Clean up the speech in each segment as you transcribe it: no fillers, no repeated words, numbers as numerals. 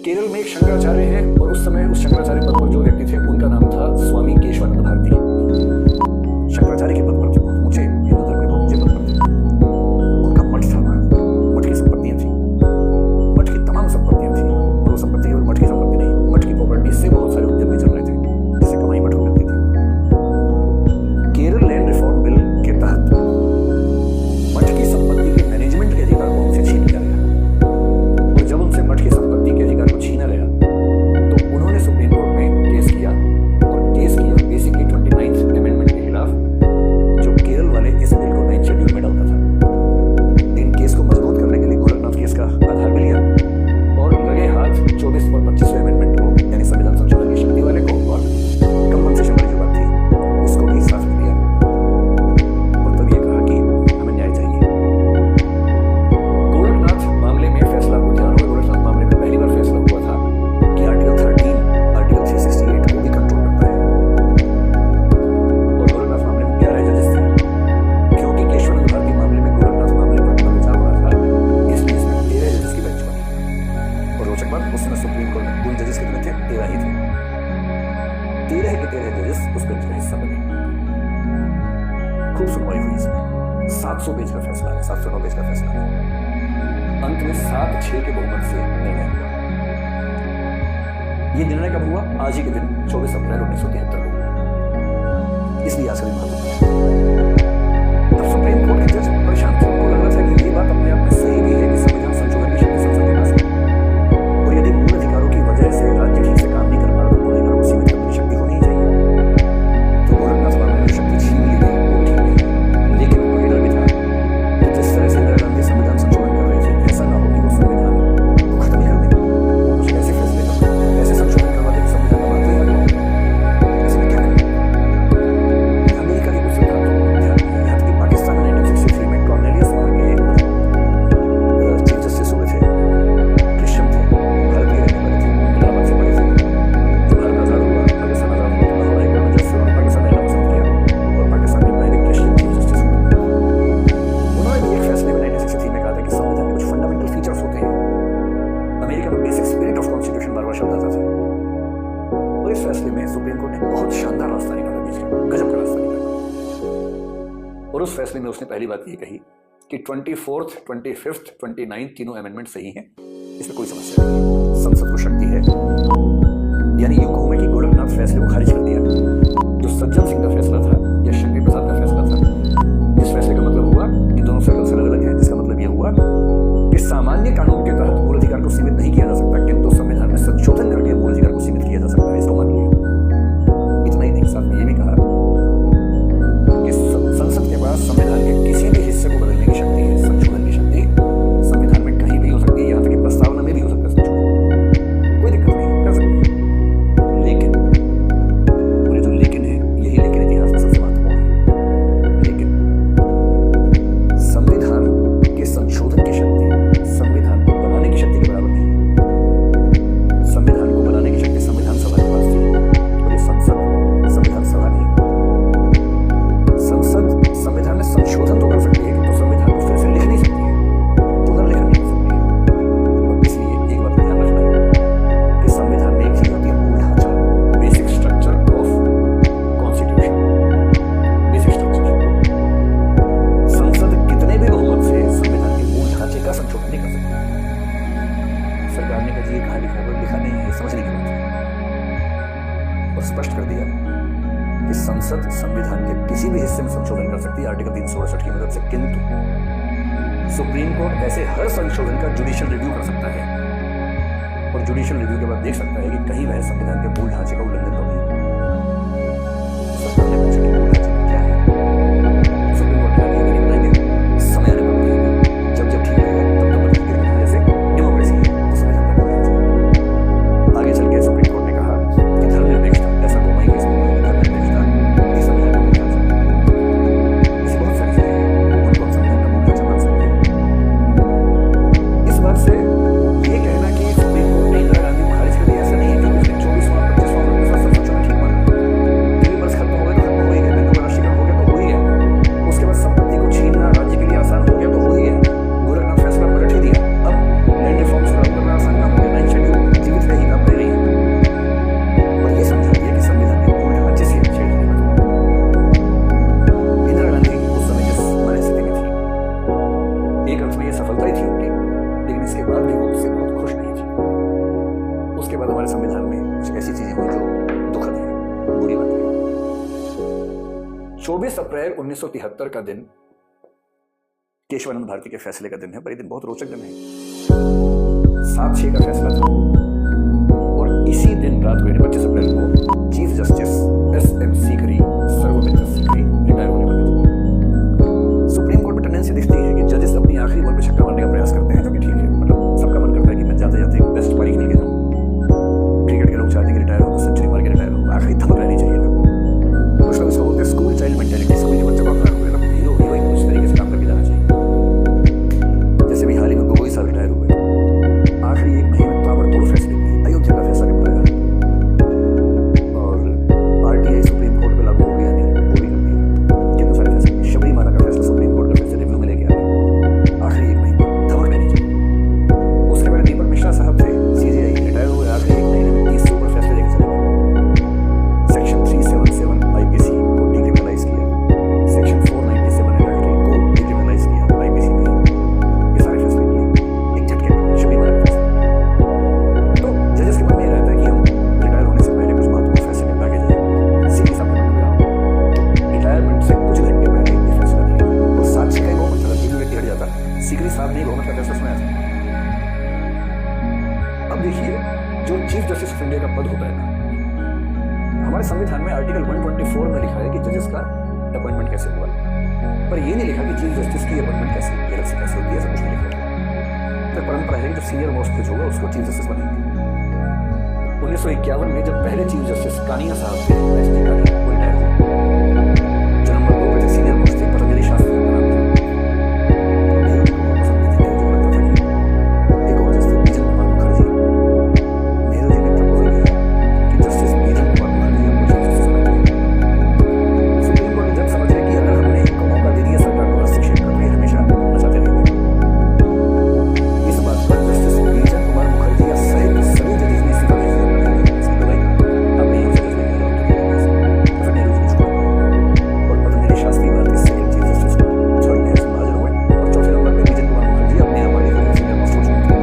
केरल में एक शंकराचार्य है और उस समय उस शंकराचार्य पद पर जो व्यक्ति थे उनका नाम था स्वामी केशवानंद भारती। शंकराचार्य के पद पर थे, बहुत ऊंचे हिंदू धर्म के बहुत ऊंचे पद पर थे। उनका मठ था, मठ की संपत्तियां थी, मठ की तमाम संपत्तियां थी। और वो संपत्ति केवल मठ की संपत्ति नहीं, मठ की प्रॉपर्टी से बहुत सारे उद्यम भी चल रहे थे जिससे कमाई मठ को मिलती थी। केरल लैंड रिफॉर्म बिल के तहत मठ की संपत्ति के मैनेजमेंट के अधिकार को उनसे छीन लिया गया और जब उनसे मठ की संपत्ति के अधिकार को छीना गया तो उन्होंने सुप्रीम कोर्ट में केस किया और केस किया बेसिकली 29th अमेंडमेंट के खिलाफ जो केरल वाले इस बिल को 9th शेड्यूल में डालता था। इन केस को मजबूत करने के लिए गोरखनाथ केस का आधार भी लिया और लगे हाथ 24 और 25वें अमेंडमेंट को यानी संविधान संशोधन की शक्ति वाले को और कंपनसेशन वाली जो बात थी उसको भी साथ में लिया और तब ये कहा कि हमें न्याय चाहिए। गोरखनाथ मामले में फैसला को ध्यान होगा, गोरखनाथ मामले में पहली बार फैसला हुआ था कि आर्टिकल 13 आर्टिकल 368 को भी कंट्रोल करता है और गोरखनाथ मामले में 11 जजेस थे। क्योंकि केशवानंद भारती मामले में गोरखनाथ मामले पर पुनर्विचार हो रहा था इसलिए इसमें 13 जजेस की बेंच बनी और रोचक बात उस समय सुप्रीम कोर्ट में कुल जजेस कितने थे? 13 ही थे। 13 के 13 जजेस उस बेंच का हिस्सा बने। खूब सुनवाई हुई इसमें, 700 पेज का फैसला है, 709 पेज का फैसला है। अंत में 7-6 के बहुमत से निर्णय हुआ। ये निर्णय कब हुआ? आज ही के दिन 24 अप्रैल 1973 को हुआ। इसलिए आज का दिन महत्वपूर्ण है। तब सुप्रीम कोर्ट के जज परेशान थे, उनको लग रहा था कि ये बात अपने आप में सही भी है कि संविधान संशोधन की शक्ति संसद के पास है और यदि मूल अधिकारों की वजह से राज्य ठीक से काम नहीं कर पा रहा तो मूल अधिकारों को सीमित करने की शक्ति होनी ही चाहिए। तो गोरखनाथ मामले में शक्ति छीन ली गई, वो ठीक नहीं। लेकिन उनको ये डर भी था कि जिस तरह से इंदिरा गांधी संविधान संशोधन कर रहे थे ऐसा ना हो कि वो संविधान को खत्म ही कर दे। कुछ ऐसे फैसले करवा, ऐसे संशोधन करवा दे कि संविधान का बात ही हट जाए। ऐसे में क्या करें? अमेरिका के कुछ सिद्धांतों को ध्यान दिया। यहाँ तक कि पाकिस्तान में 1963 में कॉर्नेलियस वहाँ के चीफ जस्टिस हुए थे, क्रिश्चियन थे, भारतीय रहने वाले थे, इलाहाबाद से पढ़े थे। जब भारत आजाद हुआ, पाकिस्तान आजाद हुआ तो लाहौर हाईकोर्ट में जज से उन्होंने पाकिस्तान रहना पसंद किया और पाकिस्तान में पहले क्रिश्चियन चीफ जस्टिस हुए। उन्होंने भी एक फैसले में 1963 में कहा था कि संविधान के कुछ फंडामेंटल फीचर्स होते हैं। अमेरिका में बेसिक स्पिरिट ऑफ कॉन्स्टिट्यूशन बार-बार शब्द आता था और इस फैसले में सुप्रीम कोर्ट ने बहुत शानदार रास्ता निकाला, बीच का गजब का रास्ता निकाला। और उस फैसले में उसने पहली बात ये कही कि 24th, 25th, 29th तीनों अमेंडमेंट सही हैं, इसमें कोई समस्या नहीं है, संसद को शक्ति है। यानी यूं कहूं मैं कि गोरखनाथ फैसले को खारिज कर दिया। जो सज्जन सिंह का फैसला था या शंकर प्रसाद का फैसला था, इस फैसले का मतलब हुआ कि दोनों सर्कल्स अलग अलग हैं, जिसका मतलब यह हुआ कि सामान्य कानून के तहत मूल अधिकार को सीमित नहीं किया जा सकता, किंतु संविधान में संशोधन करके मूल अधिकार को सीमित किया जा सकता है। इसको मान लिया। इतना ही नहीं, साथ में यह भी कहा कि संसद के पास संविधान के किसी भी हिस्से को बदलने की शक्ति है। संशोधन की शक्ति संविधान में कहीं भी हो सकती है, यहाँ तक कि प्रस्तावना में भी हो सकता है संशोधन, कोई दिक्कत नहीं, कर सकते हैं। लेकिन और ये जो लेकिन है, यही लेकिन इतिहास में सबसे महत्वपूर्ण है। लेकिन संविधान के संशोधन की शक्ति संविधान को बनाने की शक्ति के बराबर नहीं है। संविधान को बनाने की शक्ति संविधान सभा के पास थी और ये संसद संविधान सभा नहीं। संसद संविधान में संशोधन तो कर सकती है किंतु संविधान को फिर से लिख नहीं सकती है, पुनर्लेखन नहीं कर सकती है। और इसलिए एक बात का ध्यान रखना है कि संविधान में एक चीज होती है मूल ढांचा, basic structure of constitution, basic structure. संसद कितने भी बहुमत से संविधान के मूल ढांचे का संशोधन नहीं कर सकती। सरकार ने कहा ये कहाँ लिखा है, लिखा नहीं है, समझने की बात है और स्पष्ट कर दिया कि संसद संविधान के किसी भी हिस्से में संशोधन कर सकती है आर्टिकल 368 की मदद से, किंतु सुप्रीम कोर्ट ऐसे हर संशोधन का जुडिशियल रिव्यू कर सकता है और जुडिशियल रिव्यू के बाद देख सकता है कि कहीं वह संविधान के मूल ढांचे का उल्लंघन तो नहीं। सरकार ने पूछा कि मूल ढांचे में क्या है, सुप्रीम कोर्ट ने नहीं बताएंगे, समय आने पर बताएंगे, जब जब ठीक रहेगा तब तब बताएंगे। जैसे डेमोक्रेसी है तो संविधान का मूल ढांचा है। आगे चल के सुप्रीम कोर्ट ने कहा कि धर्मनिरपेक्षता, ऐसा तो वही केस में धर्मनिरपेक्षता ये संविधान का मूल ढांचा है। ऐसी बहुत सारी चीजें हैं उनको हम संविधान का मूल ढांचा मान सकते हैं। इस बात से ये कहना कि सुप्रीम कोर्ट ने इंदिरा गांधी को खारिज कर दिया, ऐसा नहीं है, क्योंकि उसने 24वां 25वां के बाद हमारे संविधान में कुछ ऐसी चीजें हुई जो दुखद है, बुरी बात है। 24 अप्रैल 1973 का दिन केशवानंद भारती के फैसले का दिन है, पर ये दिन बहुत रोचक दिन है। 7-6 का फैसला था और इसी दिन रात को 25 अप्रैल को chief justice S.M. Sikri, Sarvamitra Sikri retire होने वाले थे। सुप्रीम कोर्ट में टेंडेंसी दिखती है कि जजेस अपनी आखिरी बॉल पे छक्का मारने का प्रयास करते हैं, जो कि ठीक है, मतलब सबका मन करता है कि मैं जाते जाते एक बेस्ट पारी खेल के जाऊं। क्रिकेट के लोग चाहते हैं कि रिटायर हो तो सेंचुरी मार के रिटायर हो, आखिरी धमक रहनी चाहिए लोग। कुछ लोग इसको बोलते हैं स्कूल चाइल्ड मेंटेलिटी, स्कूल के बच्चों को अपना हीरो हीरोइन उस तरीके से काम करके जाना चाहिए। जैसे भी हाल ही में गोगोई साहब रिटायर हुए, आखिरी 1 महीने में ताबड़तोड़ फैसले किए, अयोध्या का फैसला निपटाया और RTI सुप्रीम कोर्ट में लागू हो गया नहीं, वो भी कर दिया। कितने सारे फैसले किए, शबरीमाला का फैसला सुप्रीम कोर्ट का फैसला रिव्यू में लेके आए, आखिरी 1 महीने धमक रहनी चाहिए। उसके बाद दीपक मिश्रा साहब थे, CJI रिटायर हुए, आखिरी 1 महीने में 30 से ऊपर फैसले लेके चले गए। सेक्शन 377 IPC को डिक्रिमिनलाइज किया, सेक्शन 497 एडल्ट्री को डिक्रिमिनलाइज किया IPC में, ये सारे फैसले किए एक झटके में, शबरीमाला का फैसला। तो जजेस के मन में ये रहता है कि हम रिटायर होने से पहले कुछ महत्वपूर्ण फैसले निपटा के जाए। सीकरी साहब ने बताया रिटायरमेंट से कुछ घंटे पहले ये फैसला किया और 7-6 का बहुमत था, 3 व्यक्ति हट जाता। सीकरी साहब ने बहुमत का फैसला सुनाया था। अब देखिए, जो चीफ जस्टिस ऑफ इंडिया का पद होता है ना, हमारे संविधान में आर्टिकल 124 में लिखा है कि जजेस का अपॉइंटमेंट कैसे हुआ, पर ये नहीं लिखा कि चीफ जस्टिस की अपॉइंटमेंट कैसे अलग से कैसे होती है, ऐसा कुछ नहीं लिखा है। तो परंपरा है कि जो सीनियर मोस्ट जज होगा उसको चीफ जस्टिस बनाएंगे। 1951 में जब पहले चीफ जस्टिस कानिया साहब थे, SG कानिया, वो रिटायर हुए, जो नंबर 2 पे थे, सीनियर मोस्ट थे, पतंजलि शास्त्री का नाम था। तो नहीं उनको बहुत पसंद नहीं थी, जो लगता था कि एक और जस्टिस बीजन कुमार मुखर्जी, नेहरू जी ने प्रपोजल किया कि जस्टिस बीजन कुमार मुखर्जी को चीफ जस्टिस बनाएंगे। सुप्रीम कोर्ट ने जब समझ लिया कि अगर हमने इनको मौका दे दिया, सरकार को हस्तक्षेप कर रही है, हमेशा बचाते रहेंगे। इस बात पर जस्टिस बीजन कुमार मुखर्जी या सहित सभी जजेस ने इस्तीफा दे दिया। अब नहीं हो सकता, फिर नेहरू जी ने छोड़ दिया और पतंजलि शास्त्री भारतीय सेकंड चीफ जस्टिस को छोड़ नेहरू से हाजिर हुए और चौथे नंबर पे बीजन कुमार मुखर्जी अपने आप आगे बढ़े, सीनियर मोस्ट हो चुके।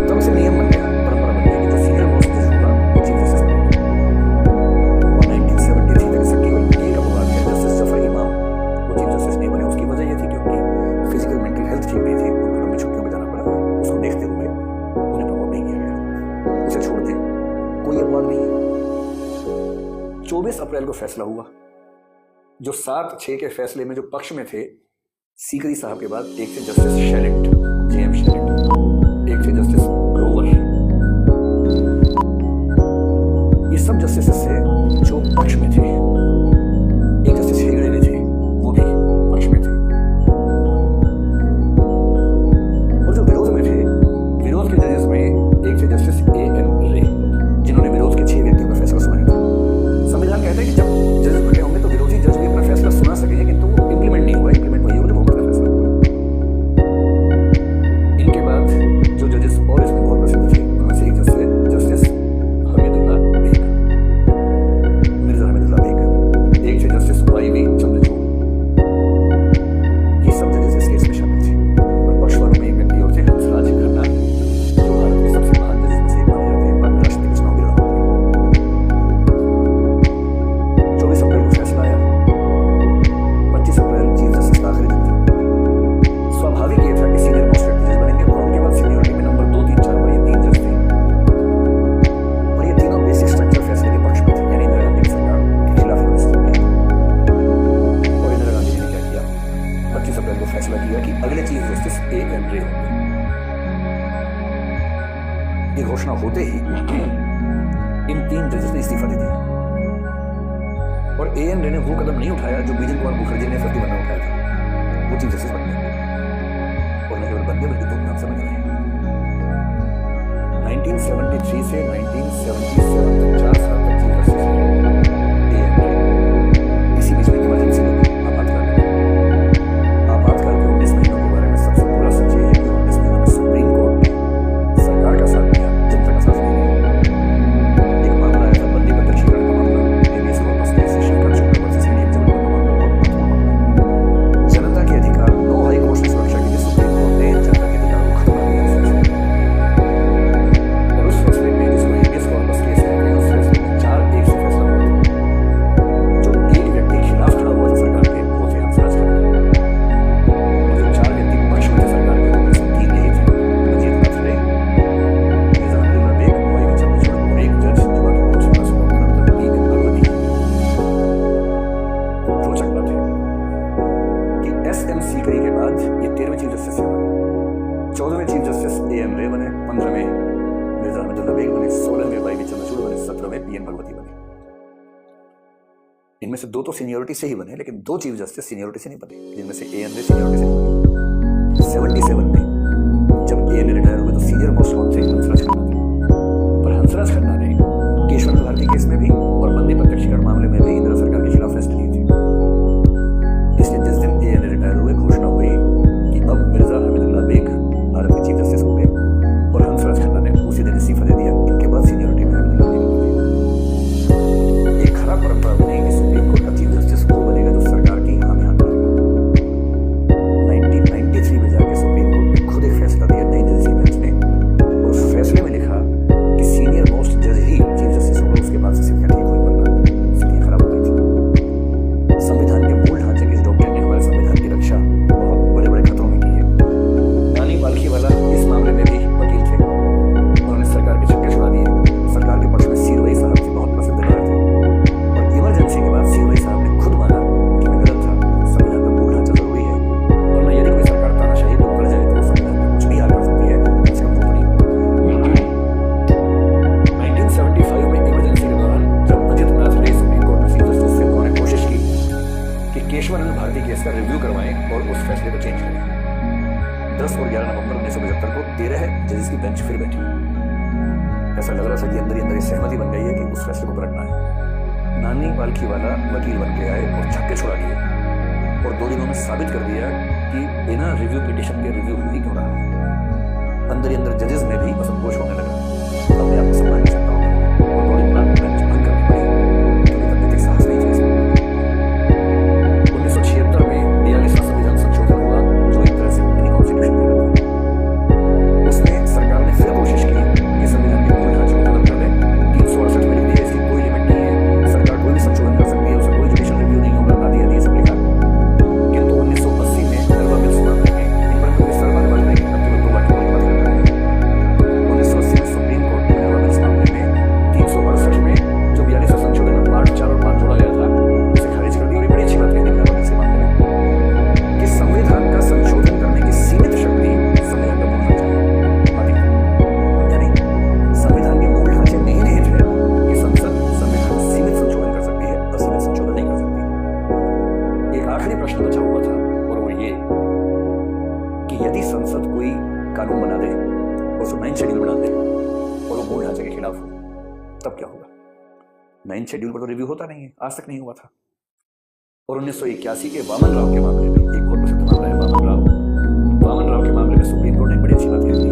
तब से नियम बन गया, परंपरा बन गई कि जो सीनियर मोस्ट जज होगा वो चीफ जस्टिस बनेगा। और 1973 तक इसका केवल एक अपवाद है, जस्टिस जफर इमाम वो चीफ जस्टिस नहीं बने। उसकी वजह ये थी कि उनकी फिजिकल मेंटल हेल्थ ठीक नहीं थी, उनको लंबी छुट्टियों पर जाना पड़ा, उसको देखते हुए उन्हें प्रमोट नहीं किया गया, उसे छोड़ दें, कोई अपवाद नहीं है। 24 अप्रैल को फैसला हुआ, जो 7-6 के फैसले में जो पक्ष में थे, सीकरी साहब के बाद एक थे जस्टिस शेरिट, JM शेरिट, एक थे जस्टिस ग्रोवर। ये सब जस्टिस से जो पक्ष में थे, एक जस्टिस हेगड़े भी थे, वो भी पक्ष में थे, और जो विरोध में थे, विरोध के जजेस में एक थे जस्टिस A.N. रे, जिन्होंने विरोध के 6 व्यक्तियों का फैसला सुनाया था। संविधान कहता है कि जब जजेस बटे होंगे तो विरोधी जज भी अपना फैसला सुना सकेंगे, किंतु वो इंप्लीमेंट नहीं हुआ, इंप्लीमेंट वही होगा बहुमत का फैसला हुआ। इनके बाद जो जजेस और इसमें बहुत प्रसिद्ध थे, उनमें से एक जस्टिस हमीदुल्लाह बेग, मिर्जा हमीदुल्लाह बेग, एक थे जस्टिस YV चंद्रचूड़। ये सब जजेस इस केस में शामिल थे। और पक्ष वालों में एक व्यक्ति और थे, हंसराज खन्ना, जो भारत के सबसे महान जजेस में से एक माने जाते हैं, बाद में राष्ट्रपति के चुनाव भी लड़ा। 24 अप्रैल को फैसला आया, 25 अप्रैल चीफ जस्टिस का आखिरी दिन था। स्वाभाविक ये था कि सीनियर मोस्ट जज बनेंगे और उनके बाद सीनियरिटी में नंबर 2, 3, 4 पर ये 3 जज थे और ये तीनों बेसिक स्ट्रक्चर फैसले के पक्ष में थे, यानी इंदिरा गांधी की सरकार के खिलाफ इन्होंने किया। और इंदिरा गांधी जी ने क्या किया, 25 अप्रैल को फैसला किया कि अगले चीफ जस्टिस A.N. रे होंगे। ये घोषणा होते ही इन 3 जजेस ने इस्तीफा दे दिया और A.N. रे ने वो कदम नहीं उठाया जो बीजन कुमार मुखर्जी ने फर्जी बनना उठाया था, वो चीफ जस्टिस बन गए और न केवल बन गए बल्कि धूमधाम से बन गए। 1973 से 1977 तक 4 साल तक चीफ जस्टिस रहे A.N. रे। इसी बीच में इमरजेंसी लगी, आपातकाल लगी। आपातकाल के 19 महीनों के बारे में सबसे बुरा सच ये है कि 19 महीनों में सुप्रीम कोर्ट ने सरकार का साथ दिया, जनता का साथ नहीं दिया। एक मामला आया था बंदी प्रत्यक्षीकरण का मामला, ABS वापस case Shivkant Shukla versus Indian Jabalpur का मामला, बहुत महत्वपूर्ण मामला है। जनता के अधिकार, 9 हाई कोर्ट की सुरक्षा के लिए सुप्रीम कोर्ट ने जनता के अधिकार को खत्म कर दिया। और उस फैसले मिर्जा अहमदुल्ला बेग बने, 16वें बाई चंद्रचूड़ बने, 17वें पीएन भगवती बने। इनमें से 2 तो सीनियरिटी से ही बने, लेकिन 2 चीफ जस्टिस सीनियरिटी से नहीं बने, जिनमें से एएन सीनियरिटी से नहीं बने। 77 में जब एएन रिटायर हुए तो सीनियर मोस्ट कौन थे? हंसराज खन्ना थे। पर हंसराज खन्ना ने केशवन भारती केस में भी और बंदी प्रत्यक्षीकरण मामले में भी इंदिरा सरकार के खिलाफ फैसले लिए थे। इसलिए जिस दिन एएन रिटायर हुए, घोषणा हुई कि अब मिर्जा अहमदुल्ला बेग भारत के चीफ जस्टिस हो गए, और हंसराज खन्ना ने उसी दिन इस्तीफा दे दिया। इनके बाद सीनियरिटी में अहमदुल्ला बेग बने। एक खराब परंपरा बनी कि सुप्रीम कोर्ट का चीफ जस्टिस वो बनेगा जो सरकार की हामी हाथ करेगा। 1993 में जाके सुप्रीम कोर्ट ने खुद एक फैसला दिया नई जज बेंच ने, और उस फैसले में लिखा कि सीनियर मोस्ट जज ही चीफ जस्टिस होगा, उसके बाद से स्थितियां ठीक हुई, वरना स्थितियां खराब हो गई थी। संविधान के मूल ढांचे के इस डॉक्टर ने हमारे संविधान की रक्षा बहुत बड़े बड़े खतरों में की है। नानी पालखीवाला इस मामले में भी वकील थे, उन्होंने सरकार के छक्के छुड़ा दिए। सरकार के पक्ष में सीरवई साहब थे, बहुत प्रसिद्ध लॉयर थे, और इमरजेंसी के बाद सीरवई साहब ने खुद माना कि मैं गलत था, संविधान का मूल ढांचा जरूरी है, वरना यदि कोई सरकार तानाशाही पे उतर जाए तो वो संविधान में कुछ भी हाल कर सकती है, इसका मुंह नहीं। 1975 में इमरजेंसी के दौरान जब अजित नाथ रे सुप्रीम कोर्ट में चीफ जस्टिस थे, उन्होंने कोशिश की कि केशवानंद भारती केस का रिव्यू करवाएं और उस फैसले को चेंज करें। 10 और 11 नवंबर 1975 को 13 जजेस की बेंच फिर बैठी। ऐसा लग रहा था कि अंदर ही अंदर सहमति बन गई है कि उस फैसले को पलटना है। नानी पालखीवाला वकील बन के आए और छक्के छुड़ा दिए, और 2 दिनों में साबित कर दिया कि बिना रिव्यू पिटिशन के रिव्यू ही क्यों रहा। अंदर ही अंदर जजेस में भी असंतोष होने लगा, अपने आप को संभाल नहीं सकता हूँ, और 2 दिन बाद बेंच भंग करनी पड़ी, कभी करने के साहस नहीं थे। 1976 में 42वां संविधान संशोधन हुआ, जो एक तरह से मिनी कॉन्स्टिट्यूशन कहलाता है। उसमें सरकार ने फिर कोशिश की कि संविधान के मूल ढांचे को खत्म कर दें। 368 में लिख दिया इसकी कोई लिमिट नहीं है, सरकार कोई भी संशोधन कर सकती है, उसका कोई जुडिशियल रिव्यू नहीं होगा, आदि सब लिखा। किंतु 1980 में नरवा मिल्स मामले में इन पर कोई विस्तार बाद बात नहीं, अब केवल 2 वाक्यों में बात कर रहे हैं। 1980 में सुप्रीम कोर्ट ने नरवा मिल्स मामले में 368 में जो 42वां संशोधन में पार्ट 4 और 5 जोड़ा गया था, उसे खारिज कर दिया। और ये बड़ी अच्छी बात कही नरवा मिल्स के मामले में कि संविधान का संशोधन करने की सीमित शक्ति संविधान का मूल ढांचा है। यानी संविधान के मूल ढांचे में ही निहित है कि संसद संविधान सीमित संशोधन कर सकती है, असीमित संशोधन नहीं कर सकती। एक आखिरी प्रश्न बचा हुआ था, और वो ये कि यदि संसद कोई कानून बना दे, उसको 9 शेड्यूल बना दे, और वो मूल ढांचे के खिलाफ हो, तब क्या होगा? 9 शेड्यूल पर तो रिव्यू होता नहीं है, आज तक नहीं हुआ था। और 1981 के वामन राव के मामले में, एक बहुत प्रसिद्ध मामला है वामन राव के मामले में, सुप्रीम कोर्ट ने एक बड़ी अच्छी बात कही थी